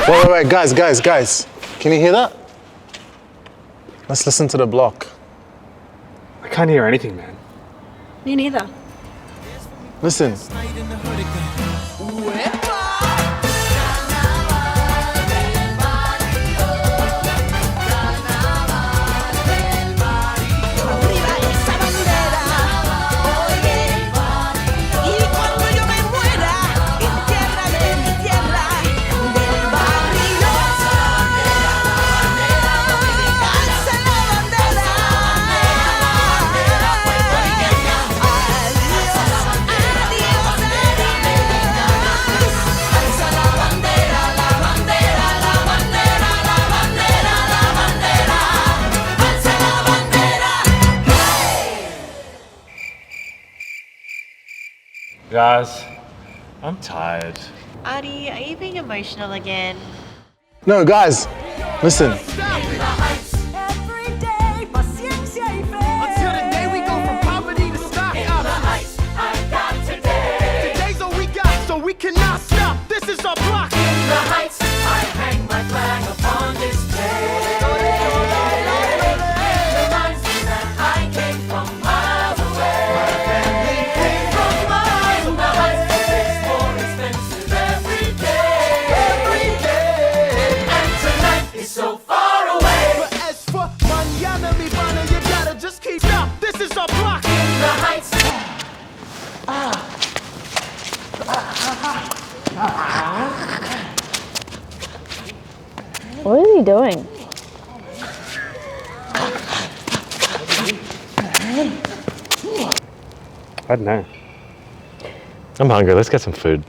Wait, guys. Can you hear that? Let's listen to the block. I can't hear anything, man. Me neither. Listen. Guys, I'm tired. Artie, are you being emotional again? No, guys, listen. Every day, paciencia y fe. Until the day we go from poverty to stock up. I got today. Today's all we got, so we cannot stop. This is our block. In the heights, I hang my flag upon this day. Reminds me that I came from miles away. My family came from miles away. The heights is more expensive every day. Every day. And tonight is so far away. But as for mañana, mi pana, you gotta just keep up. This is our block. In the heights. What is he doing? I don't know. I'm hungry. Let's get some food.